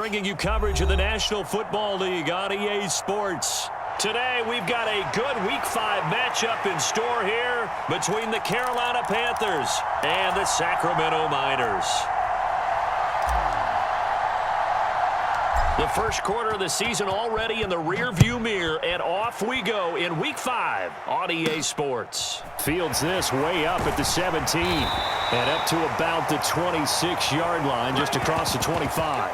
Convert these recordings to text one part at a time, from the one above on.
bringing you coverage of the National Football League on EA Sports. Today, we've got a good Week 5 matchup in store here between the Carolina Panthers and the Sacramento Miners. The first quarter of the season already in the rearview mirror, and off we go in Week 5 on EA Sports. Fields this way up at the 17 and up to about the 26-yard line, just across the 25.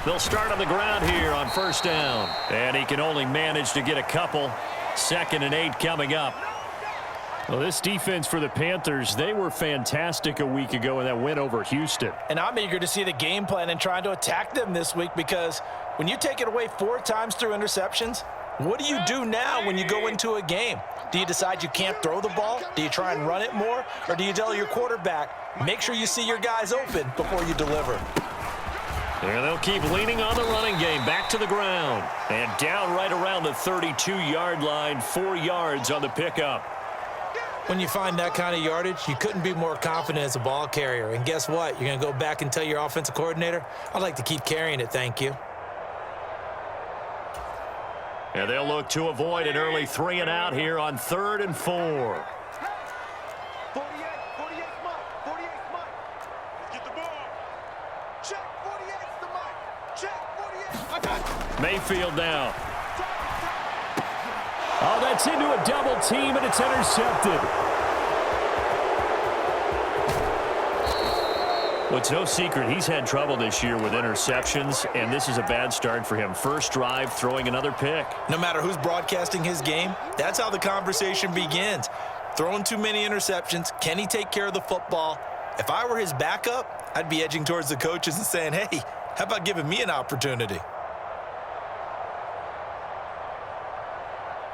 They'll start on the ground here on first down. And he can only manage to get a couple. 2nd and 8 coming up. Well, this defense for the Panthers, they were fantastic a week ago in that win over Houston. And I'm eager to see the game plan and trying to attack them this week, because when you take it away 4 times through interceptions, what do you do now when you go into a game? Do you decide you can't throw the ball? Do you try and run it more? Or do you tell your quarterback, make sure you see your guys open before you deliver? And they'll keep leaning on the running game. Back to the ground. And down right around the 32-yard line. 4 yards on the pickup. When you find that kind of yardage, you couldn't be more confident as a ball carrier. And guess what? You're going to go back and tell your offensive coordinator, I'd like to keep carrying it, thank you. And they'll look to avoid an early 3 and out here on 3rd and 4. Mayfield now. Oh, that's into a double team, and it's intercepted. Well, it's no secret he's had trouble this year with interceptions, and this is a bad start for him. First drive, throwing another pick. No matter who's broadcasting his game, that's how the conversation begins. Throwing too many interceptions, can he take care of the football? If I were his backup, I'd be edging towards the coaches and saying, hey, how about giving me an opportunity?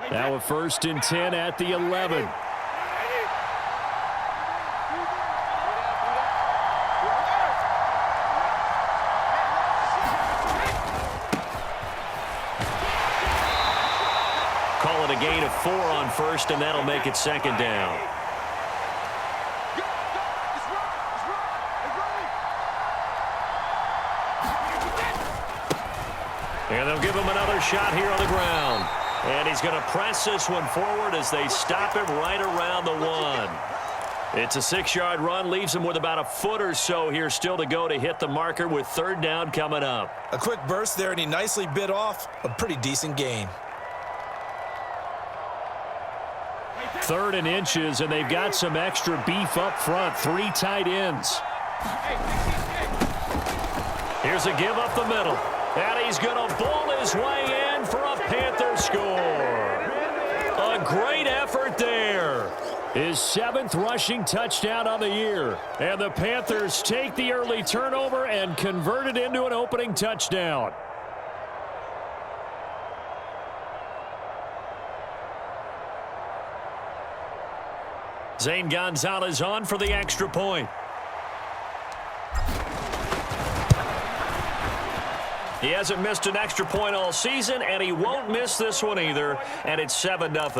Now a 1st and 10 at the 11. Call it a gain of 4 on 1st, and that'll make it 2nd down. And they'll give him another shot here on the ground. And he's going to press this one forward as they stop him right around the 1. It's a 6-yard run, leaves him with about a foot or so here still to go to hit the marker with 3rd down coming up. A quick burst there, and he nicely bit off a pretty decent gain. 3rd and inches, and they've got some extra beef up front. 3 tight ends. Here's a give up the middle. And he's going to bowl his way in for a Panther score. A great effort there. His 7th rushing touchdown on the year. And the Panthers take the early turnover and convert it into an opening touchdown. Zane Gonzalez on for the extra point. He hasn't missed an extra point all season, and he won't miss this one either, and it's 7-0.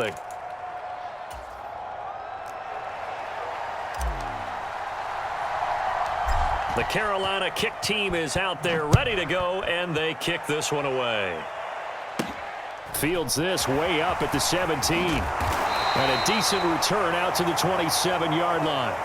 The Carolina kick team is out there ready to go, and they kick this one away. Fields this way up at the 17. And a decent return out to the 27-yard line.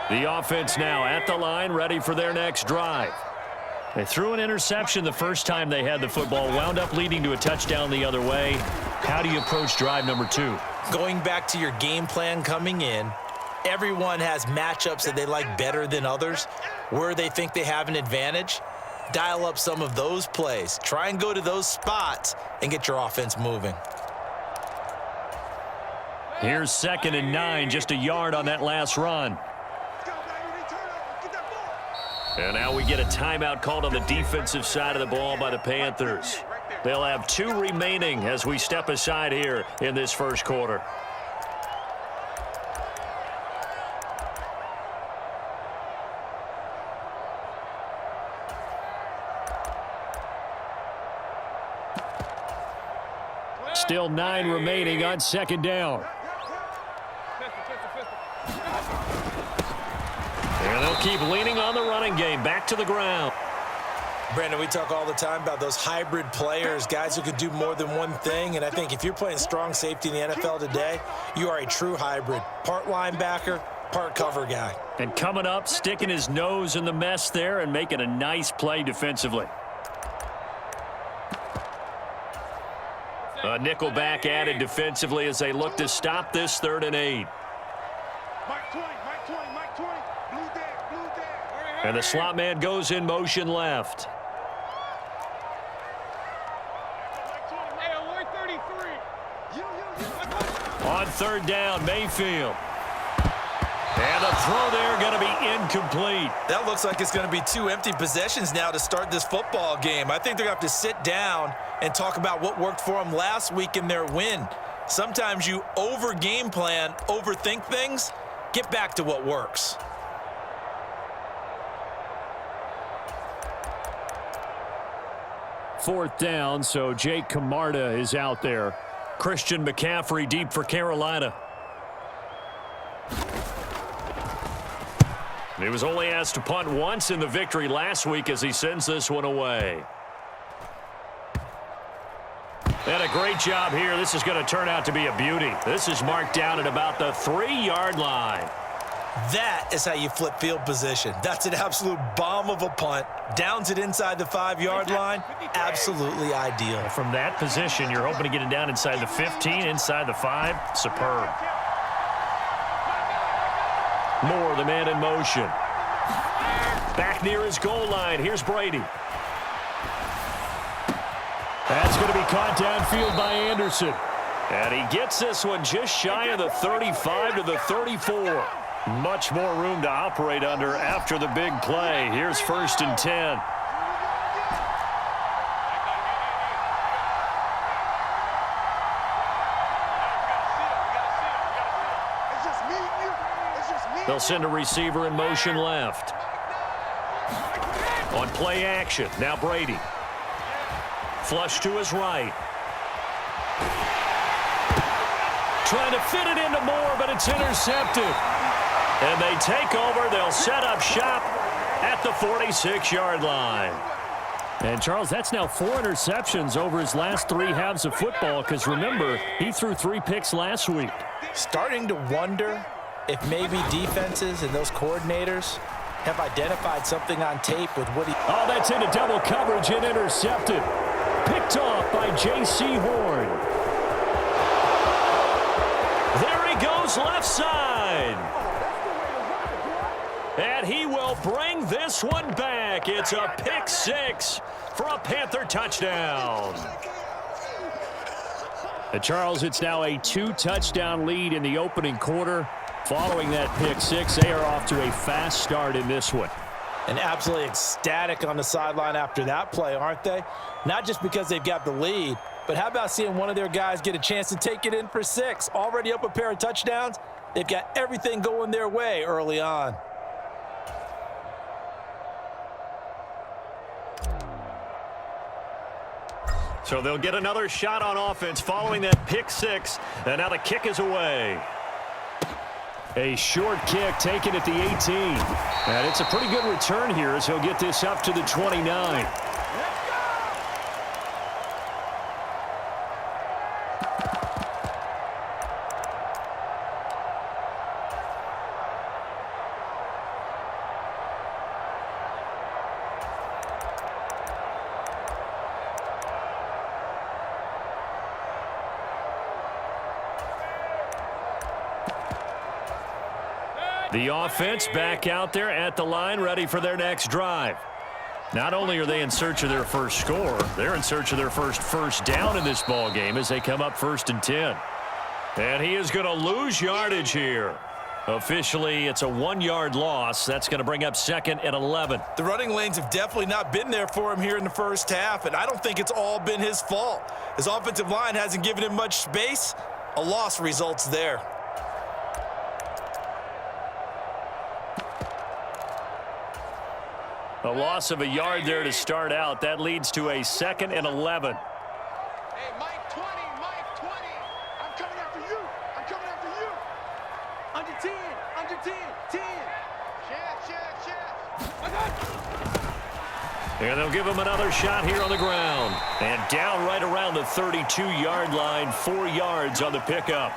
The offense now at the line, ready for their next drive. They threw an interception the first time they had the football, wound up leading to a touchdown the other way. How do you approach drive number 2? Going back to your game plan coming in, everyone has matchups that they like better than others, where they think they have an advantage. dial up some of those plays. Try and go to those spots and get your offense moving. Here's 2nd and 9, just a yard on that last run. And now we get a timeout called on the defensive side of the ball by the Panthers. They'll have 2 remaining as we step aside here in this first quarter. Still 9 remaining on 2nd down. And they'll keep leaning on the running game. Back to the ground. Brandon, we talk all the time about those hybrid players, guys who could do more than one thing. And I think if you're playing strong safety in the NFL today, you are a true hybrid. Part linebacker, part cover guy. And coming up, sticking his nose in the mess there and making a nice play defensively. A nickel back added defensively as they look to stop this 3rd and 8. And the slot man goes in motion left. On 3rd down, Mayfield. And the throw there going to be incomplete. That looks like it's going to be 2 empty possessions now to start this football game. I think they're going to have to sit down and talk about what worked for them last week in their win. Sometimes you over-game plan, overthink things. Get back to what works. Fourth down, so Jake Camarda is out there. Christian McCaffrey deep for Carolina. He was only asked to punt once in the victory last week as he sends this one away. And a great job here. This is going to turn out to be a beauty. This is marked down at about the 3-yard line. That is how you flip field position. That's an absolute bomb of a punt. Downs it inside the 5-yard line. Absolutely ideal. From that position, you're hoping to get it down inside the 15, inside the 5. Superb. Moore, the man in motion. Back near his goal line. Here's Brady. That's going to be caught downfield by Anderson. And he gets this one just shy of the 35 to the 34. Much more room to operate under after the big play. Here's 1st and 10. They'll send a receiver in motion left. On play action, now Brady. Flush to his right. Trying to fit it into Moore, but it's intercepted. And they take over. They'll set up shop at the 46-yard line. And, Charles, that's now 4 interceptions over his last 3 halves of football because, remember, he threw 3 picks last week. Starting to wonder if maybe defenses and those coordinators have identified something on tape with what he... Oh, that's into double coverage and intercepted. Picked off by J.C. Horn. There he goes left side. And he will bring this one back. It's a pick 6 for a Panther touchdown. And Charles, it's now a 2-touchdown lead in the opening quarter. Following that pick 6, they are off to a fast start in this one. And absolutely ecstatic on the sideline after that play, aren't they? Not just because they've got the lead, but how about seeing one of their guys get a chance to take it in for 6? Already up a pair of touchdowns. They've got everything going their way early on. So they'll get another shot on offense following that pick 6. And now the kick is away. A short kick taken at the 18. And it's a pretty good return here as he'll get this up to the 29. The offense back out there at the line, ready for their next drive. Not only are they in search of their first score, they're in search of their first down in this ball game as they come up 1st and 10. And he is going to lose yardage here. Officially, it's a 1-yard loss. That's going to bring up 2nd and 11. The running lanes have definitely not been there for him here in the first half, and I don't think it's all been his fault. His offensive line hasn't given him much space. A loss results there. A loss of a yard there to start out. That leads to a 2nd and 11. Hey, Mike 20, Mike 20. I'm coming after you. I'm coming after you. Under 10, under 10, 10. Shit. And they'll give him another shot here on the ground. And down right around the 32-yard line, 4 yards on the pickup.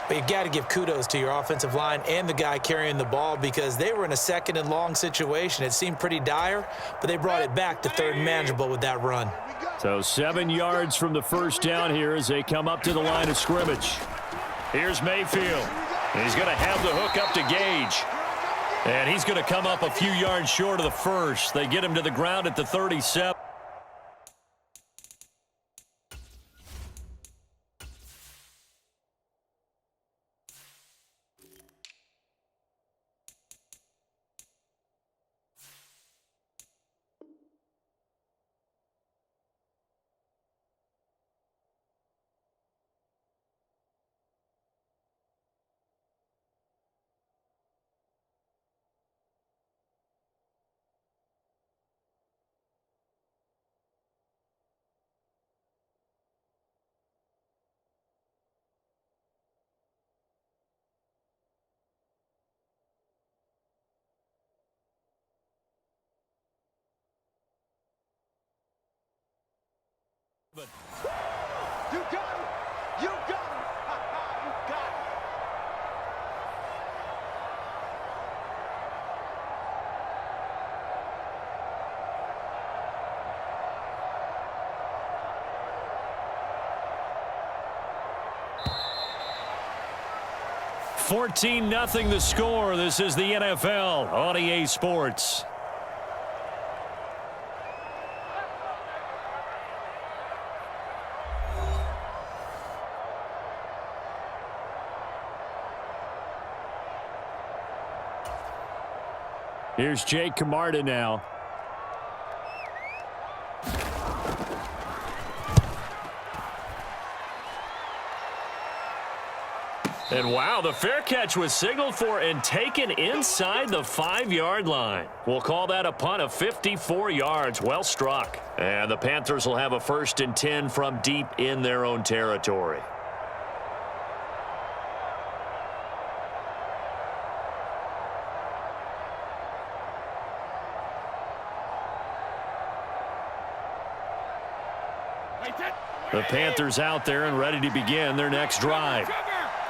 But you got to give kudos to your offensive line and the guy carrying the ball because they were in a 2nd and long situation. It seemed pretty dire, but they brought it back to 3rd and manageable with that run. So 7 yards from the first down here as they come up to the line of scrimmage. Here's Mayfield. He's going to have the hook up to Gage. And he's going to come up a few yards short of the first. They get him to the ground at the 37. You got it. You got it. You got it. $14-0 the score. This is the NFL on EA Sports. Here's Jake Camarda now. And wow, the fair catch was signaled for and taken inside the 5-yard line. We'll call that a punt of 54 yards. Well struck. And the Panthers will have a 1st and 10 from deep in their own territory. The Panthers out there and ready to begin their next drive.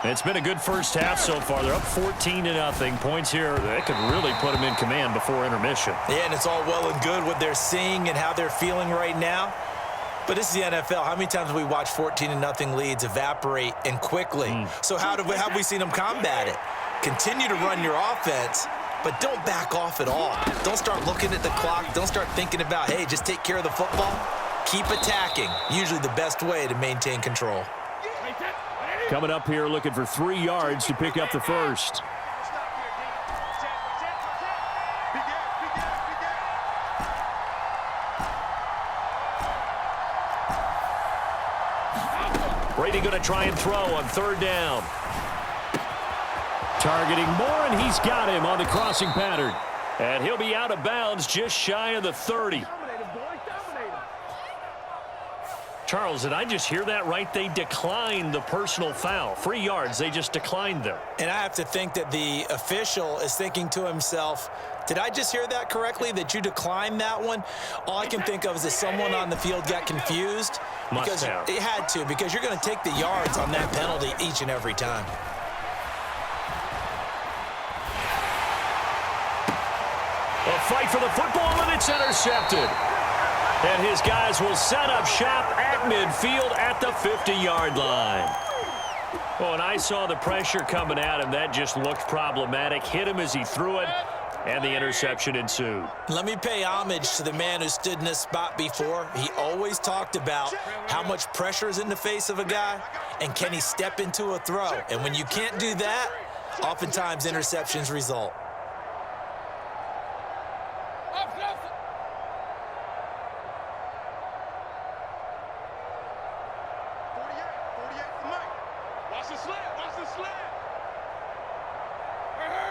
It's been a good first half so far. They're up 14-0. Points here, they could really put them in command before intermission. Yeah, and it's all well and good what they're seeing and how they're feeling right now. But this is the NFL. How many times have we watched 14-0 leads evaporate and quickly? So how have we seen them combat it? Continue to run your offense, but don't back off at all. Don't start looking at the clock. Don't start thinking about, hey, just take care of the football. Keep attacking. Usually the best way to maintain control. Coming up here looking for 3 yards to pick up the first. Brady going to try and throw on 3rd down. Targeting Moore, and he's got him on the crossing pattern. And he'll be out of bounds just shy of the 30. Charles, did I just hear that right? They declined the personal foul. 3 yards, they just declined them. And I have to think that the official is thinking to himself, did I just hear that correctly, that you declined that one? All I can think of is that someone on the field got confused. Must have. It had to, because you're going to take the yards on that penalty each and every time. A fight for the football, and it's intercepted. And his guys will set up shop at midfield at the 50-yard line. Oh, and I saw the pressure coming at him. That just looked problematic. Hit him as he threw it. and the interception ensued. Let me pay homage to the man who stood in this spot before. He always talked about how much pressure is in the face of a guy, and can he step into a throw? And when you can't do that, oftentimes interceptions result.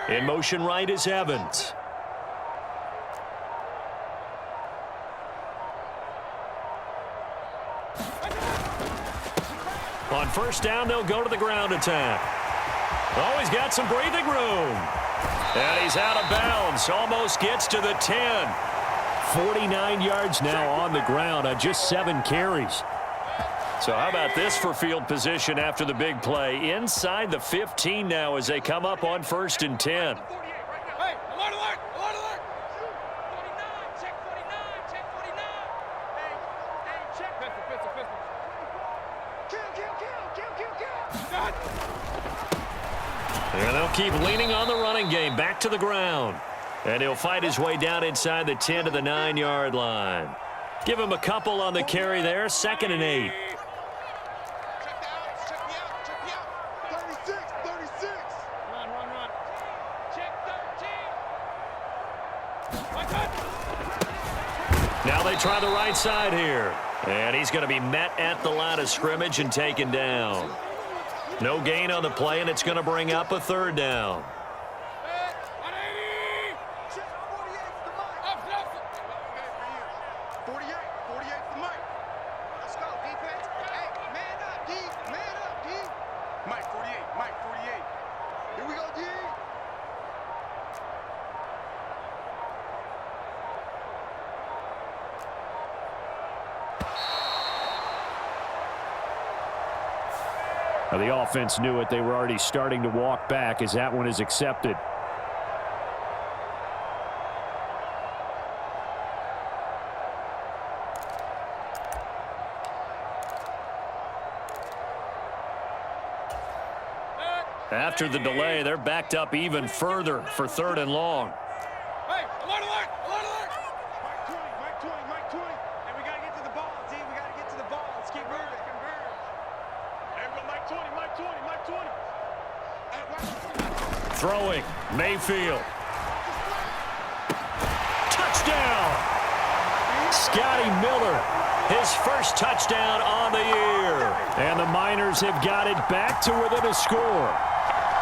In motion right is Evans. On first down, they'll go to the ground attack. Oh, he's got some breathing room. And he's out of bounds. Almost gets to the 10. 49 yards now on the ground on just 7 carries. So how about this for field position after the big play? Inside the 15 now as they come up on first and 10. Hey, alert, alert, alert, alert. 49, check 49, check 49. Hey, check. Pistol. Kill. And they'll keep leaning on the running game. Back to the ground. And he'll fight his way down inside the 10 to the 9-yard line. Give him a couple on the carry there. 2nd and 8. Now they try the right side here. And he's going to be met at the line of scrimmage and taken down. No gain on the play, and it's going to bring up a 3rd down. Now the offense knew it. They were already starting to walk back as that one is accepted. After the delay, they're backed up even further for 3rd and long. Hey, alert, alert, alert, alert. Mike 20. Hey, we got to get to the ball, team. We got to get to the ball. Let's keep moving. There we go, Mike 20. Throwing, Mayfield. Touchdown! Scotty Miller, his first touchdown on the year. And the Miners have got it back to within a score.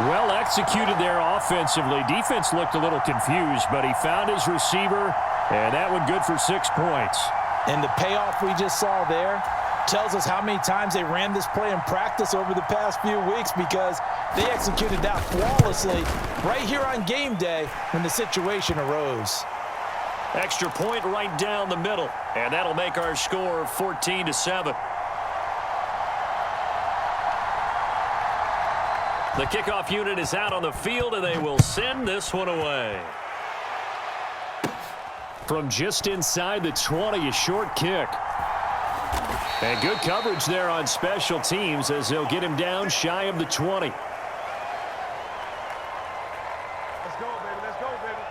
Well executed there offensively. Defense looked a little confused, but he found his receiver, and that one good for 6 points. And the payoff we just saw there tells us how many times they ran this play in practice over the past few weeks, because they executed that flawlessly right here on game day when the situation arose. Extra point right down the middle, and that'll make our score 14-7. The kickoff unit is out on the field, and they will send this one away. From just inside the 20, a short kick. And good coverage there on special teams as they'll get him down shy of the 20. Let's go, baby.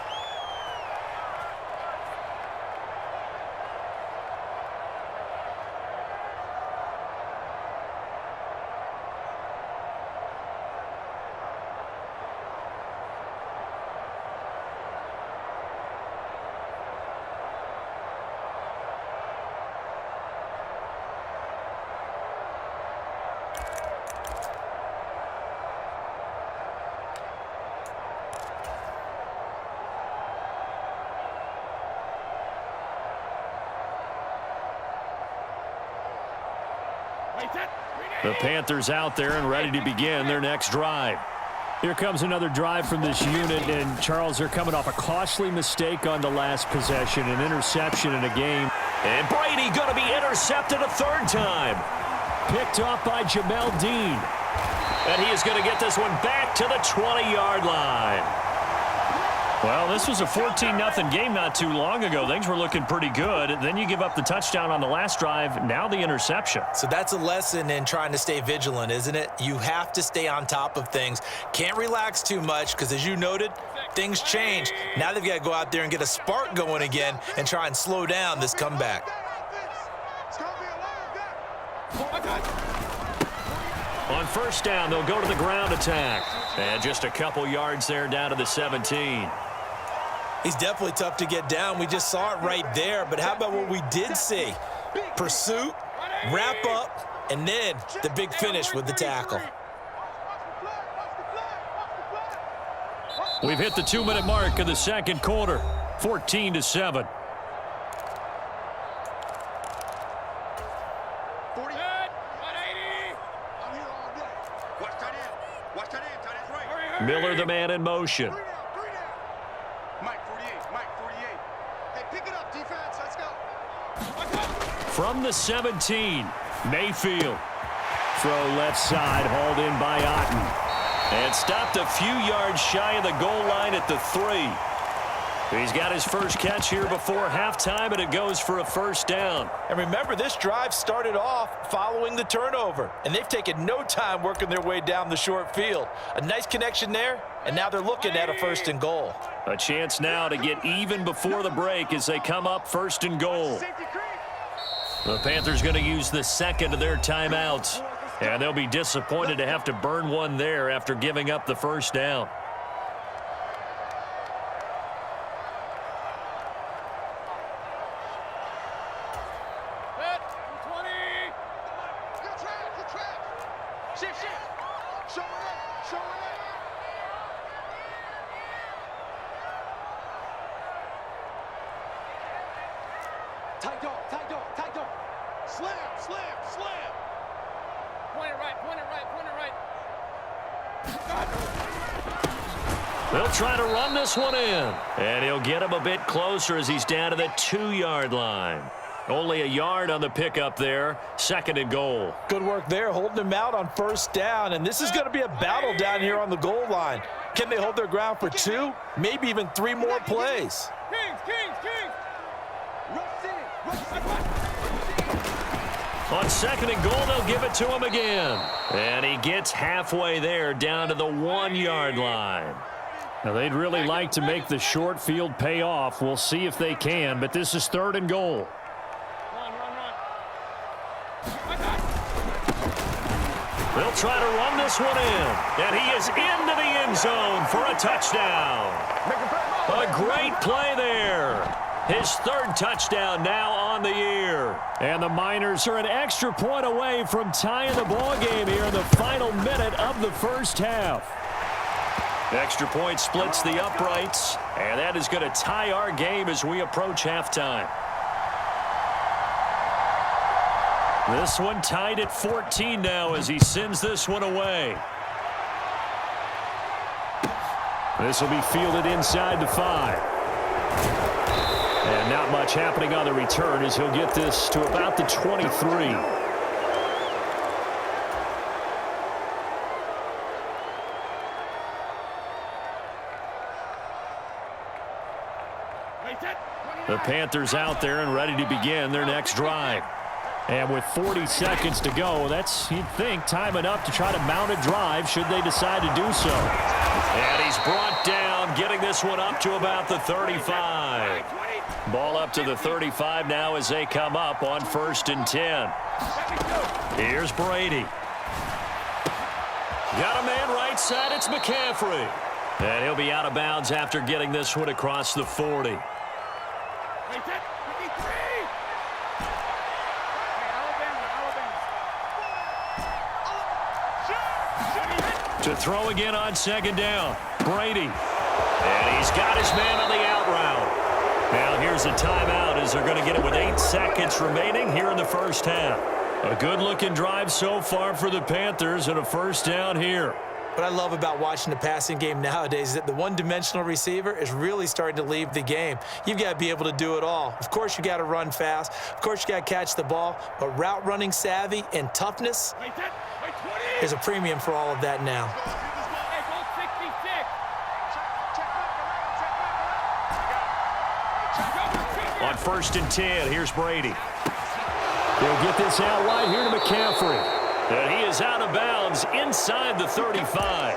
The Panthers out there and ready to begin their next drive. Here comes another drive from this unit, and Charles, they're coming off a costly mistake on the last possession, an interception in a game. And Brady going to be intercepted a 3rd time. Picked off by Jamel Dean. And he is going to get this one back to the 20-yard line. Well, this was a 14-0 game not too long ago. Things were looking pretty good. Then you give up the touchdown on the last drive. Now the interception. So that's a lesson in trying to stay vigilant, isn't it? You have to stay on top of things. Can't relax too much because, as you noted, things change. Now they've got to go out there and get a spark going again and try and slow down this comeback. On first down, they'll go to the ground attack. And just a couple yards there down to the 17. He's definitely tough to get down. We just saw it right there. But how about what we did see? Pursuit, wrap up, and then the big finish with the tackle. We've hit the 2-minute mark of the second quarter, 14-7. Miller, the man in motion. Mike 48, Mike 48. Hey, pick it up, defense. Let's go. From the 17, Mayfield. Throw left side, hauled in by Otten. And stopped a few yards shy of the goal line at the 3. He's got his first catch here before halftime, and it goes for a first down. And remember, this drive started off following the turnover, and they've taken no time working their way down the short field. A nice connection there, and now they're looking at a 1st and goal. A chance now to get even before the break as they come up 1st and goal. The Panthers going to use the second of their timeouts, and they'll be disappointed to have to burn one there after giving up the first down. Tight dog. Slam. Point it right. They'll try to run this one in. And he'll get him a bit closer as he's down to the 2-yard line. Only a yard on the pickup there. 2nd and goal. Good work there, holding him out on first down. And this is going to be a battle down here on the goal line. Can they hold their ground for 2, maybe even 3 more plays? Kings. On 2nd and goal, they'll give it to him again. And he gets halfway there down to the 1-yard line. Now, they'd really like to make the short field pay off. We'll see if they can, but this is 3rd and goal. They'll try to run this one in. And he is into the end zone for a touchdown. A great play there. His 3rd touchdown now on the year. And the Miners are an extra point away from tying the ball game here in the final minute of the first half. Extra point splits the uprights, and that is going to tie our game as we approach halftime. This one tied at 14 now as he sends this one away. This will be fielded inside the 5. And not much happening on the return as he'll get this to about the 23. The Panthers out there and ready to begin their next drive. And with 40 seconds to go, that's, you'd think, time enough to try to mount a drive should they decide to do so. And he's brought down, getting this one up to about the 35. Ball up to the 35 now as they come up on 1st and 10. Here's Brady. Got a man right side, it's McCaffrey. And he'll be out of bounds after getting this one across the 40. To throw again on 2nd down. Brady. And he's got his man on the out route. Now here's a timeout as they're going to get it with 8 seconds remaining here in the first half. A good-looking drive so far for the Panthers and a first down here. What I love about watching the passing game nowadays is that the one-dimensional receiver is really starting to leave the game. You've got to be able to do it all. Of course, you got to run fast. Of course, you got to catch the ball. But route running savvy and toughness, there's a premium for all of that now. On 1st and 10, here's Brady. They'll get this out wide here to McCaffrey. And he is out of bounds inside the 35.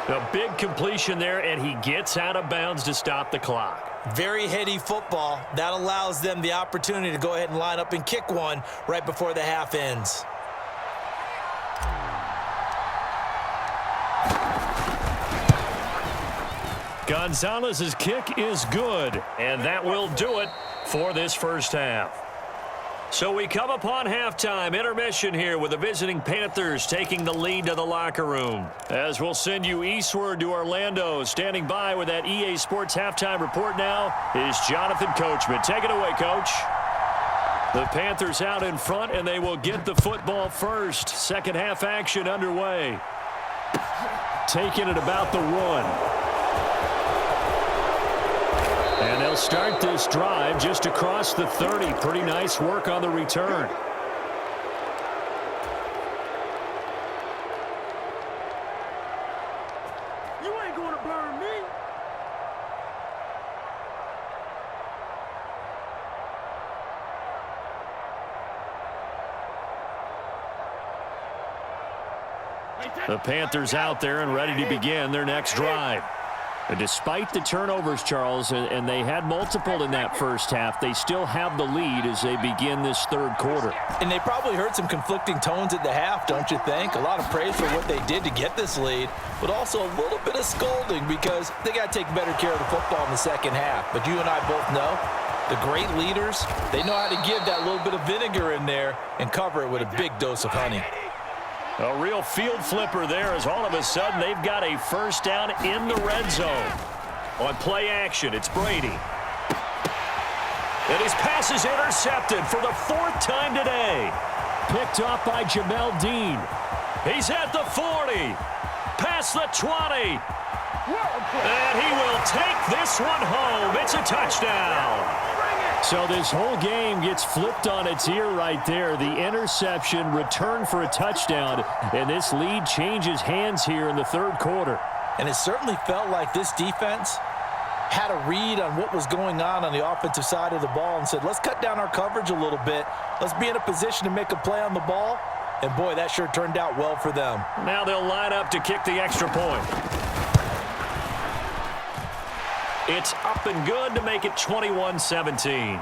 A big completion there, and he gets out of bounds to stop the clock. Very heady football. That allows them the opportunity to go ahead and line up and kick one right before the half ends. Gonzalez's kick is good, and that will do it for this first half. So we come upon halftime, intermission here with the visiting Panthers taking the lead to the locker room. As we'll send you eastward to Orlando, standing by with that EA Sports halftime report now is Jonathan Coachman. Take it away, Coach. The Panthers out in front, and they will get the football first. Second half action underway. Taking it about the 1. And they'll start this drive just across the 30. Pretty nice work on the return. You ain't going to burn me. The Panthers out there and ready to begin their next drive. And despite the turnovers, Charles, and they had multiple in that first half, they still have the lead as they begin this third quarter. And they probably heard some conflicting tones at the half, don't you think? A lot of praise for what they did to get this lead, but also a little bit of scolding because they got to take better care of the football in the second half. But you and I both know the great leaders, they know how to give that little bit of vinegar in there and cover it with a big dose of honey. A real field flipper there as all of a sudden they've got a first down in the red zone. On play action, it's Brady. And his pass is intercepted for the 4th time today. Picked off by Jamel Dean. He's at the 40. Past the 20. And he will take this one home. It's a touchdown. So this whole game gets flipped on its ear right there. The interception, return for a touchdown, and this lead changes hands here in the third quarter. And it certainly felt like this defense had a read on what was going on the offensive side of the ball and said, let's cut down our coverage a little bit. Let's be in a position to make a play on the ball. And, boy, that sure turned out well for them. Now they'll line up to kick the extra point. It's up and good to make it 21-17.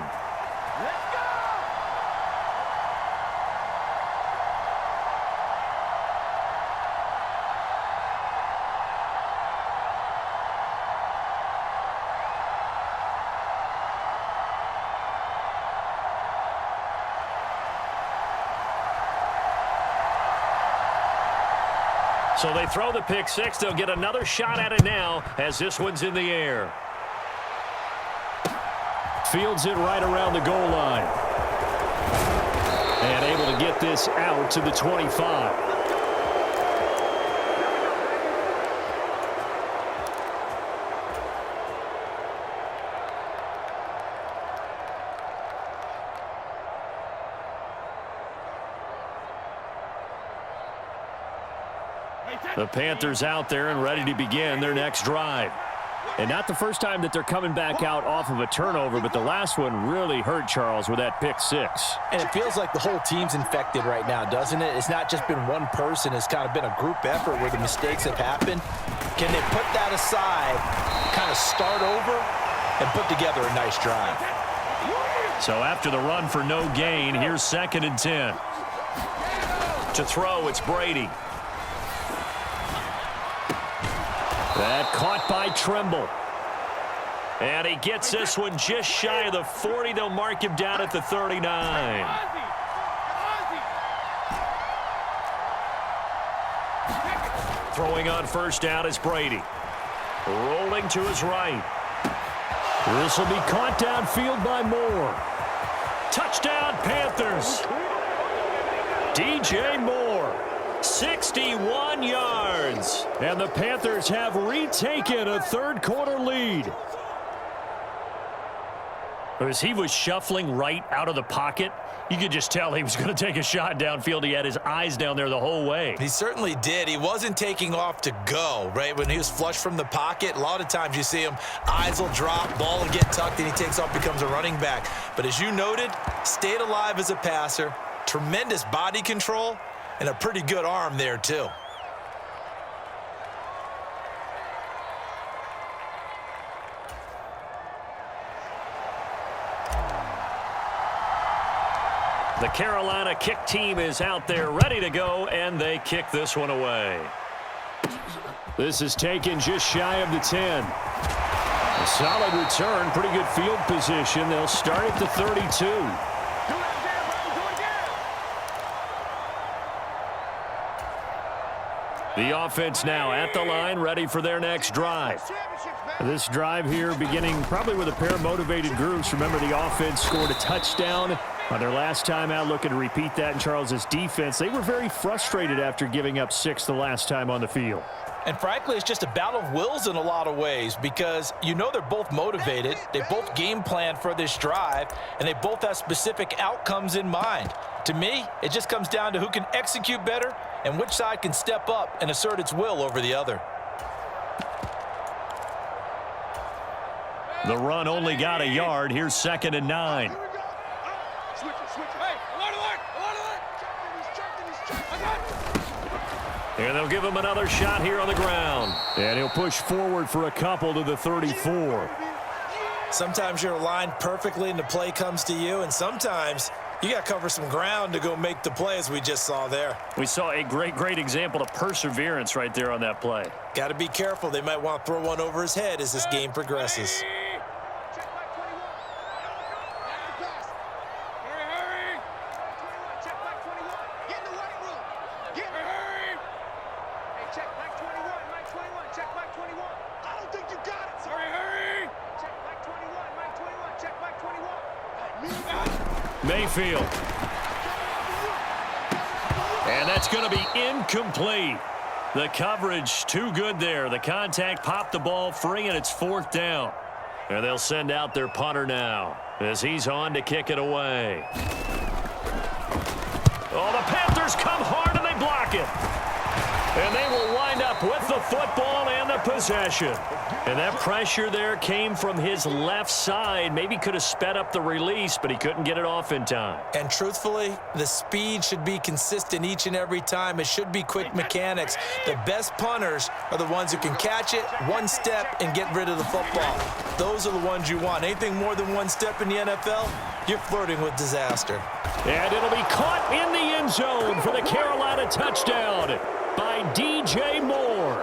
So they throw the pick six. They'll get another shot at it now as this one's in the air. Fields it right around the goal line. And able to get this out to the 25. The Panthers out there and ready to begin their next drive. And not the first time that they're coming back out off of a turnover, but the last one really hurt, Charles, with that pick six. And it feels like the whole team's infected right now, doesn't it? It's not just been one person. It's kind of been a group effort where the mistakes have happened. Can they put that aside, kind of start over, and put together a nice drive? So after the run for no gain, here's 2nd and 10. To throw, it's Brady. That caught by Trimble. And he gets this one just shy of the 40. They'll mark him down at the 39. Throwing on first down is Brady. Rolling to his right. This will be caught downfield by Moore. Touchdown, Panthers. DJ Moore. 61 yards. And the Panthers have retaken a third quarter lead. As he was shuffling right out of the pocket, you could just tell he was going to take a shot downfield. He had his eyes down there the whole way. He certainly did. He wasn't taking off to go, right? When he was flush from the pocket, a lot of times you see him, eyes will drop, ball will get tucked, and he takes off, becomes a running back. But as you noted, stayed alive as a passer, tremendous body control, and a pretty good arm there, too. The Carolina kick team is out there ready to go, and they kick this one away. This is taken just shy of the 10. A solid return, pretty good field position. They'll start at the 32. The offense now at the line, ready for their next drive. This drive here beginning probably with a pair of motivated groups. Remember, the offense scored a touchdown on their last time out, looking to repeat that in Charles's defense. They were very frustrated after giving up 6 the last time on the field. And frankly, it's just a battle of wills in a lot of ways because you know they're both motivated. They both game plan for this drive, and they both have specific outcomes in mind. To me, it just comes down to who can execute better and which side can step up and assert its will over the other. The run only got a yard. Here's 2nd and 9. And they'll give him another shot here on the ground. And he'll push forward for a couple to the 34. Sometimes you're aligned perfectly and the play comes to you, and sometimes you got to cover some ground to go make the play, as we just saw there. We saw a great example of perseverance right there on that play. Got to be careful. They might want to throw one over his head as this game progresses. Mayfield. And that's going to be incomplete. The coverage too good there. The contact popped the ball free, and it's 4th down. And they'll send out their punter now as he's on to kick it away. Oh, the Panthers come hard, and they block it. And they will wind up with the football and the possession. And that pressure there came from his left side. Maybe could have sped up the release, but he couldn't get it off in time. And truthfully, the speed should be consistent each and every time. It should be quick mechanics. The best punters are the ones who can catch it, one step, and get rid of the football. Those are the ones you want. Anything more than one step in the NFL, you're flirting with disaster. And it'll be caught in the end zone for the Carolina touchdown by DJ Moore.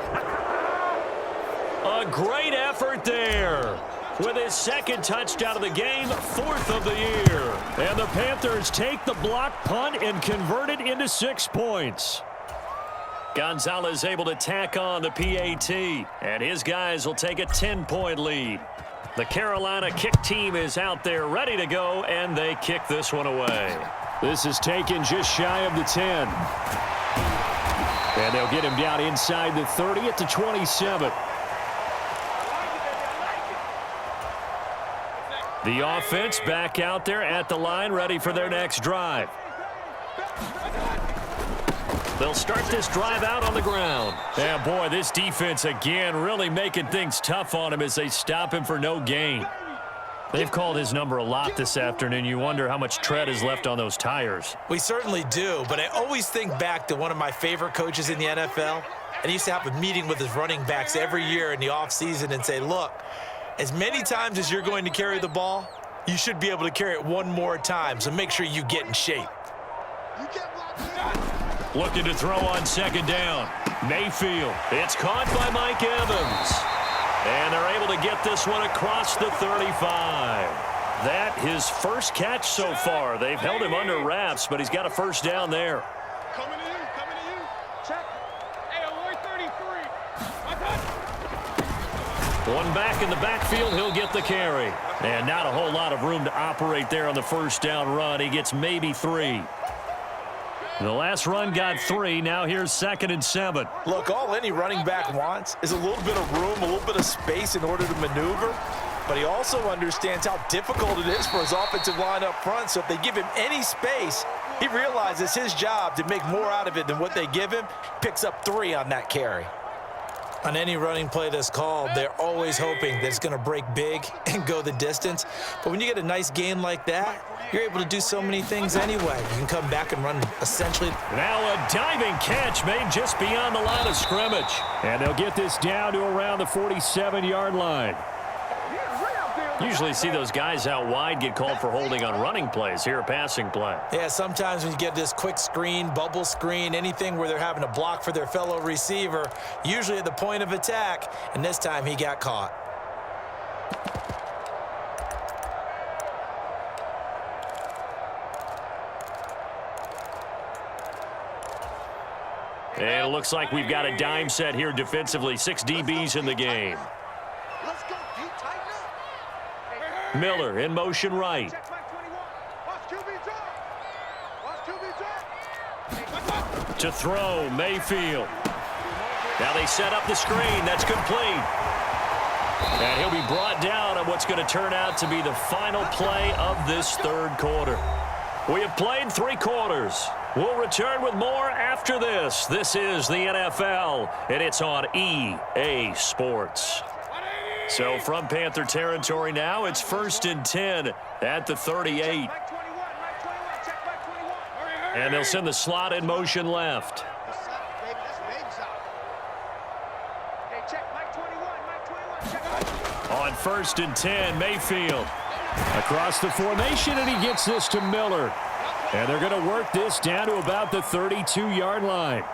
A great effort there with his 2nd touchdown of the game, 4th of the year. And the Panthers take the block punt and convert it into 6 points. Gonzalez able to tack on the PAT, and his guys will take a 10-point lead. The Carolina kick team is out there ready to go, and they kick this one away. This is taken just shy of the 10. And they'll get him down inside the 30 at the 27. The offense back out there at the line, ready for their next drive. They'll start this drive out on the ground. And boy, this defense again really making things tough on him as they stop him for no gain. They've called his number a lot this afternoon. You wonder how much tread is left on those tires. We certainly do, but I always think back to one of my favorite coaches in the NFL. And he used to have a meeting with his running backs every year in the offseason and say, look, as many times as you're going to carry the ball, you should be able to carry it one more time, so make sure you get in shape. Looking to throw on 2nd down. Mayfield. It's caught by Mike Evans. And they're able to get this one across the 35. That his first catch so far. They've held him under wraps, but he's got a 1st down there. Coming to you. Check. Hey, alert 33. One back in the backfield, he'll get the carry. And not a whole lot of room to operate there on the 1st down run. He gets maybe 3. The last run got 3. Now here's 2nd and 7. Look, all any running back wants is a little bit of room, a little bit of space in order to maneuver. but he also understands how difficult it is for his offensive line up front. So if they give him any space, he realizes his job to make more out of it than what they give him. Picks up 3 on that carry. On any running play that's called, they're always hoping that it's going to break big and go the distance. But when you get a nice gain like that, you're able to do so many things anyway. You can come back and run essentially. Now a diving catch made just beyond the line of scrimmage. And they'll get this down to around the 47-yard line. Usually see those guys out wide get called for holding on running plays. Here a passing play. Yeah, sometimes when you get this quick screen, bubble screen, anything where they're having to block for their fellow receiver, usually at the point of attack, and this time he got caught. And it looks like we've got a dime set here defensively. 6 DBs in the game. Miller in motion right. To throw, Mayfield. Now they set up the screen. That's complete. And he'll be brought down on what's going to turn out to be the final play of this third quarter. We have played 3 quarters. We'll return with more after this. This is the NFL, and it's on EA Sports. So from Panther territory now, it's 1st and 10 at the 38. And they'll send the slot in motion left. On 1st and 10, Mayfield across the formation, and he gets this to Miller. And they're going to work this down to about the 32-yard line.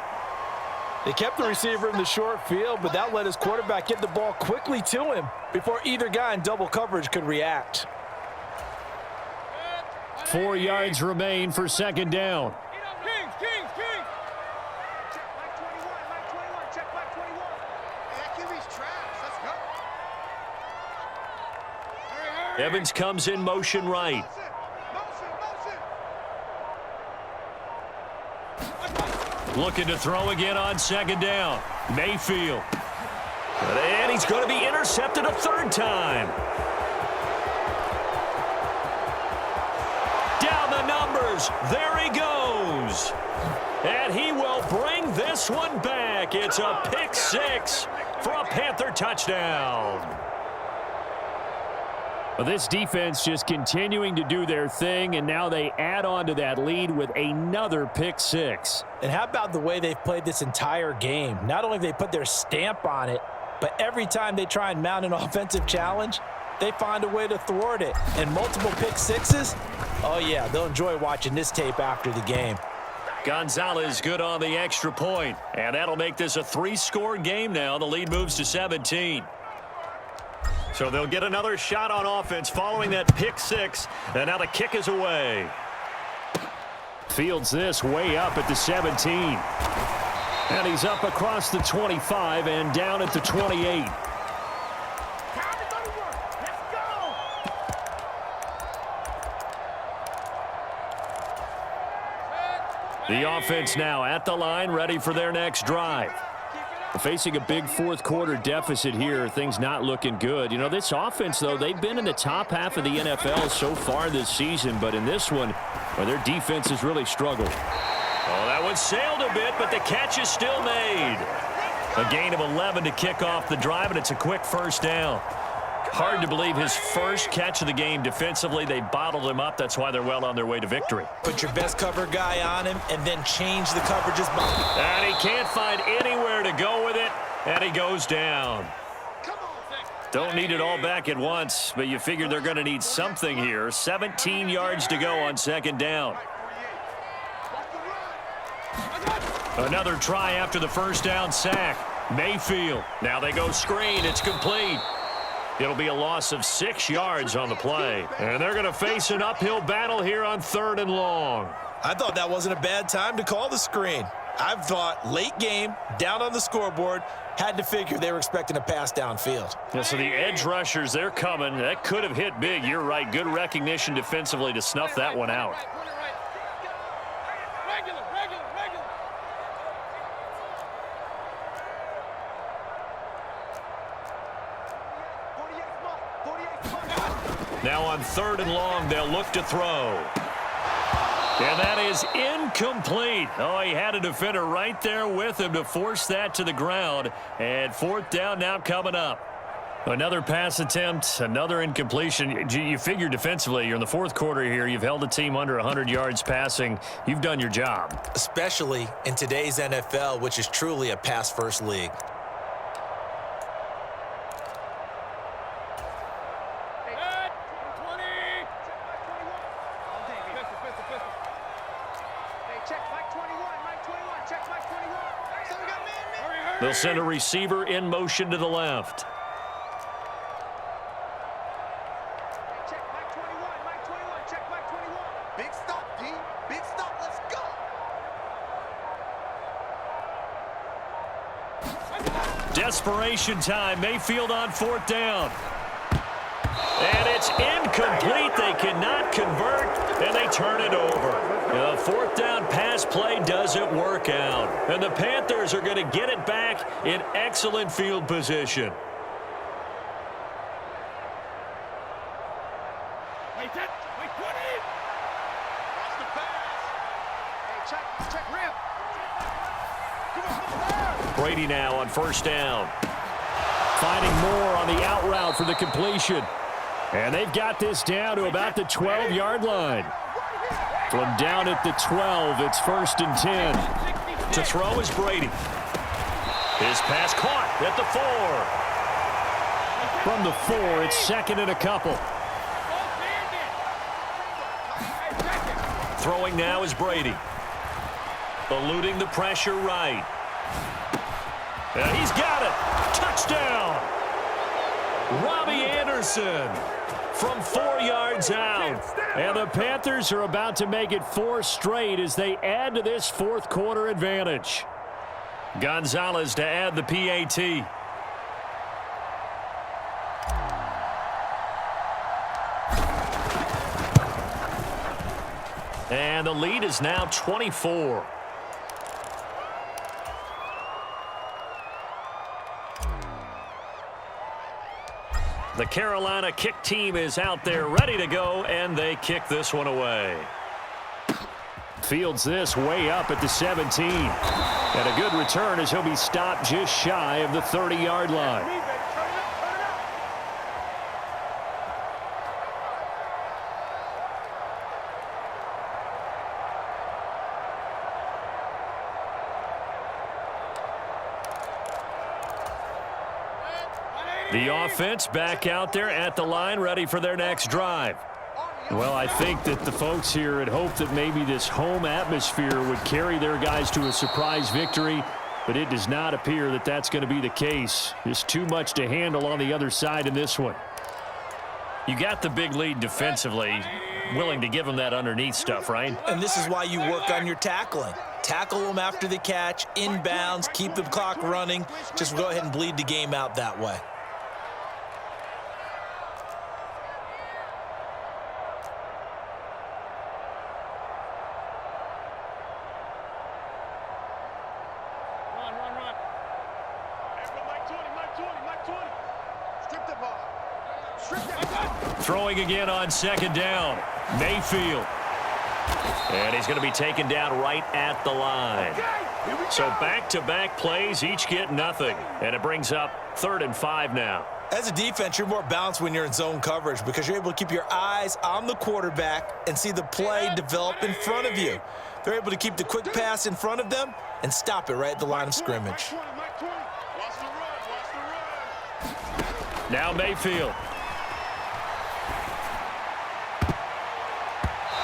They kept the receiver in the short field, but that let his quarterback get the ball quickly to him before either guy in double coverage could react. 4 yards remain for 2nd down. Evans comes in motion right. Looking to throw again on 2nd down. Mayfield. And he's going to be intercepted a 3rd time. Down the numbers. There he goes. And he will bring this one back. It's a pick 6 for a Panther touchdown. Well, this defense just continuing to do their thing, and now they add on to that lead with another pick 6. And how about the way they've played this entire game? Not only have they put their stamp on it, but every time they try and mount an offensive challenge, they find a way to thwart it. And multiple pick 6s, oh yeah, they'll enjoy watching this tape after the game. Gonzalez good on the extra point, and that'll make this a 3-score game now. The lead moves to 17. So they'll get another shot on offense following that pick 6, and now the kick is away. Fields this way up at the 17. And he's up across the 25 and down at the 28. The offense now at the line, ready for their next drive. Facing a big 4th quarter deficit here, things not looking good. You know, this offense, though, they've been in the top half of the NFL so far this season, but in this one, well, their defense has really struggled. Oh, that one sailed a bit, but the catch is still made. A gain of 11 to kick off the drive, and it's a quick 1st down. Hard to believe his first catch of the game defensively. They bottled him up. That's why they're well on their way to victory. Put your best cover guy on him and then change the coverages. And he can't find anywhere to go with it, and he goes down. Don't need it all back at once, but you figure they're going to need something here. 17 yards to go on 2nd down. Another try after the 1st down sack. Mayfield. Now they go screen. It's complete. It'll be a loss of 6 yards on the play. And they're going to face an uphill battle here on 3rd and long. I thought that wasn't a bad time to call the screen. I thought late game, down on the scoreboard, had to figure they were expecting a pass downfield. Yeah, so the edge rushers, they're coming. That could have hit big. You're right. Good recognition defensively to snuff that one out. Now on 3rd and long, they'll look to throw. And that is incomplete. Oh, he had a defender right there with him to force that to the ground. And 4th down now coming up. Another pass attempt, another incompletion. You figure defensively, you're in the 4th quarter here. You've held the team under 100 yards passing. You've done your job. Especially in today's NFL, which is truly a pass-first league. They'll send a receiver in motion to the left. Big stop, D. Big stop. Let's go. Desperation time. Mayfield on 4th down. And it's incomplete. They cannot convert, and they turn it over. The 4th down pass play doesn't work out. And the Panthers are going to get it back in excellent field position. Brady now on 1st down. Finding more on the out route for the completion. And they've got this down to about the 12-yard line. From down at the 12, it's 1st and 10. To throw is Brady. His pass caught at the 4. From the 4, it's 2nd and a couple. Throwing now is Brady. Eluding the pressure right. And he's got it. Touchdown. Robbie Anderson from 4 yards out. And the Panthers are about to make it 4 straight as they add to this 4th quarter advantage. Gonzalez to add the PAT. And the lead is now 24. The Carolina kick team is out there ready to go, and they kick this one away. Fields this way up at the 17. And a good return as he'll be stopped just shy of the 30-yard line. The offense back out there at the line, ready for their next drive. Well, I think that the folks here had hoped that maybe this home atmosphere would carry their guys to a surprise victory, but it does not appear that that's going to be the case. Just too much to handle on the other side in this one. You got the big lead defensively, willing to give them that underneath stuff, right? And this is why you work on your tackling. Tackle them after the catch, inbounds, keep the clock running. Just go ahead and bleed the game out that way. Throwing again on 2nd down. Mayfield. And he's going to be taken down right at the line. So back-to-back plays, each get nothing. And it brings up 3rd and 5 now. As a defense, you're more balanced when you're in zone coverage because you're able to keep your eyes on the quarterback and see the play develop in front of you. They're able to keep the quick pass in front of them and stop it right at the line of scrimmage. Now Mayfield.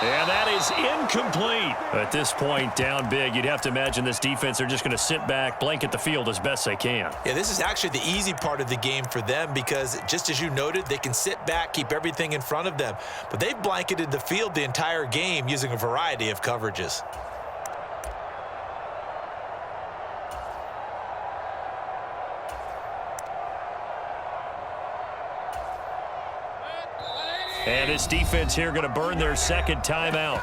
And that is incomplete. At this point, down big, you'd have to imagine this defense, they're just going to sit back, blanket the field as best they can. Yeah, this is actually the easy part of the game for them because, just as you noted, they can sit back, keep everything in front of them. But they've blanketed the field the entire game using a variety of coverages. And this defense here going to burn their 2nd timeout.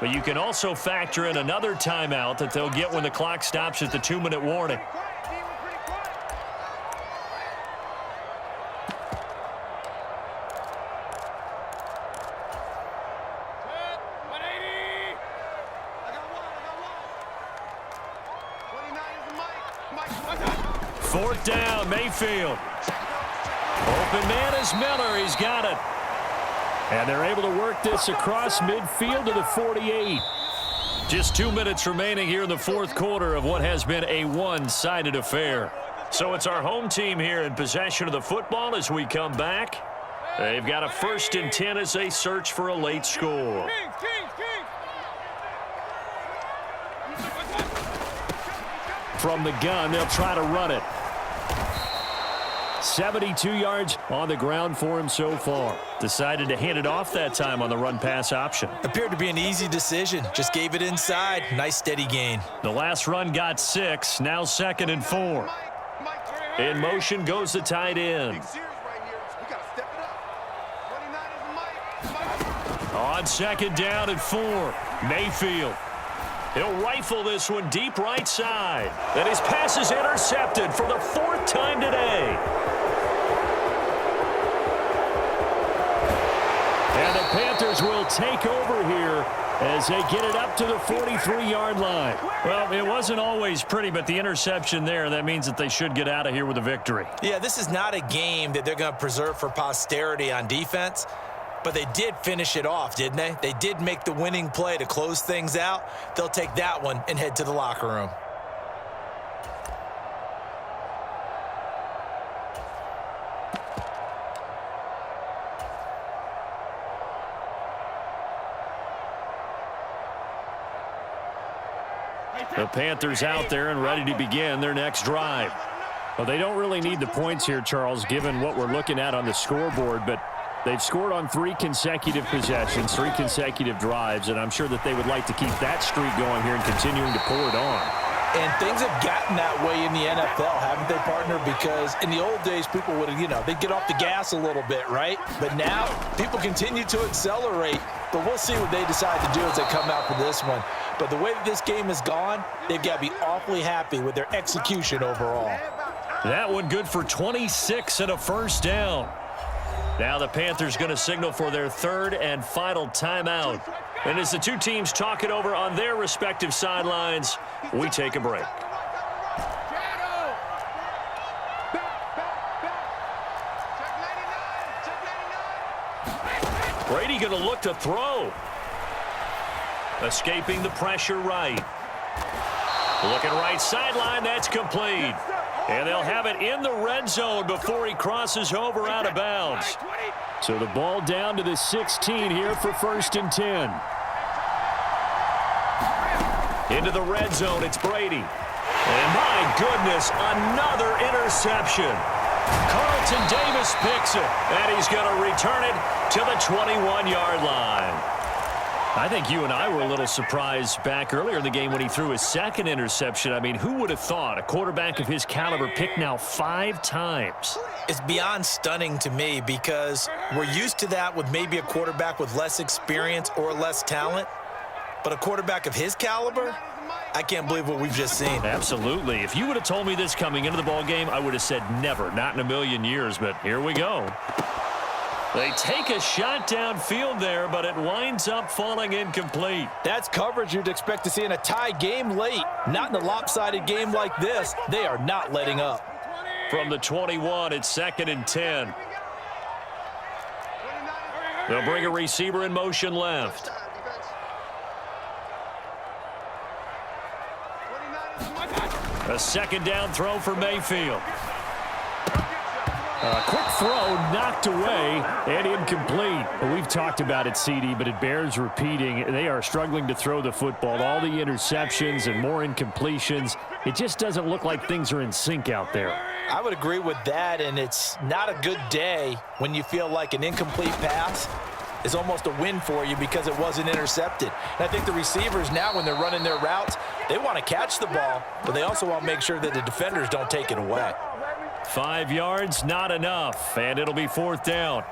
But you can also factor in another timeout that they'll get when the clock stops at the 2-minute warning. 4th down, Mayfield. Open man is Miller. He's got it. And they're able to work this across midfield to the 48. Just 2 minutes remaining here in the 4th quarter of what has been a one-sided affair. So it's our home team here in possession of the football as we come back. They've got a 1st and 10 as they search for a late score. From the gun, they'll try to run it. 72 yards on the ground for him so far. Decided to hand it off that time on the run-pass option. Appeared to be an easy decision. Just gave it inside. Nice steady gain. The last run got 6. Now 2nd and 4. In motion goes the tight end. On 2nd down and 4. Mayfield. He'll rifle this one deep right side. And his pass is intercepted for the 4th time today. And the Panthers will take over here as they get it up to the 43-yard line. Well, it wasn't always pretty, but the interception there, that means that they should get out of here with a victory. Yeah, this is not a game that they're going to preserve for posterity on defense, but they did finish it off, didn't they? They did make the winning play to close things out. They'll take that one and head to the locker room. The Panthers out there and ready to begin their next drive. Well, they don't really need the points here, Charles, given what we're looking at on the scoreboard, but they've scored on 3 consecutive possessions, 3 consecutive drives, and I'm sure that they would like to keep that streak going here and continuing to pour it on. And things have gotten that way in the NFL, haven't they, partner? Because in the old days, people would have, they'd get off the gas a little bit, right? But now, people continue to accelerate. But we'll see what they decide to do as they come out for this one. But the way that this game has gone, they've got to be awfully happy with their execution overall. That one good for 26 and a 1st down. Now the Panthers going to signal for their 3rd and final timeout. And as the two teams talk it over on their respective sidelines, we take a break. Brady going to look to throw. Escaping the pressure right. Looking right sideline, that's complete. And they'll have it in the red zone before he crosses over out of bounds. So the ball down to the 16 here for 1st and 10. Into the red zone, it's Brady. And my goodness, another interception. Carlton Davis picks it, and he's going to return it to the 21-yard line. I think you and I were a little surprised back earlier in the game when he threw his 2nd interception. I mean, who would have thought a quarterback of his caliber picked now 5 times? It's beyond stunning to me because we're used to that with maybe a quarterback with less experience or less talent. But a quarterback of his caliber, I can't believe what we've just seen. Absolutely. If you would have told me this coming into the ball game, I would have said never, not in a million years. But here we go. They take a shot downfield there, but it winds up falling incomplete. That's coverage you'd expect to see in a tie game late. Not in a lopsided game like this. They are not letting up. From the 21, it's 2nd and 10. They'll bring a receiver in motion left. A 2nd down throw for Mayfield. A quick throw knocked away and incomplete. We've talked about it, CD, but it bears repeating. They are struggling to throw the football. All the interceptions and more incompletions. It just doesn't look like things are in sync out there. I would agree with that, and it's not a good day when you feel like an incomplete pass is almost a win for you because it wasn't intercepted. And I think the receivers now, when they're running their routes, they want to catch the ball, but they also want to make sure that the defenders don't take it away. 5 yards, not enough, and it'll be 4th down.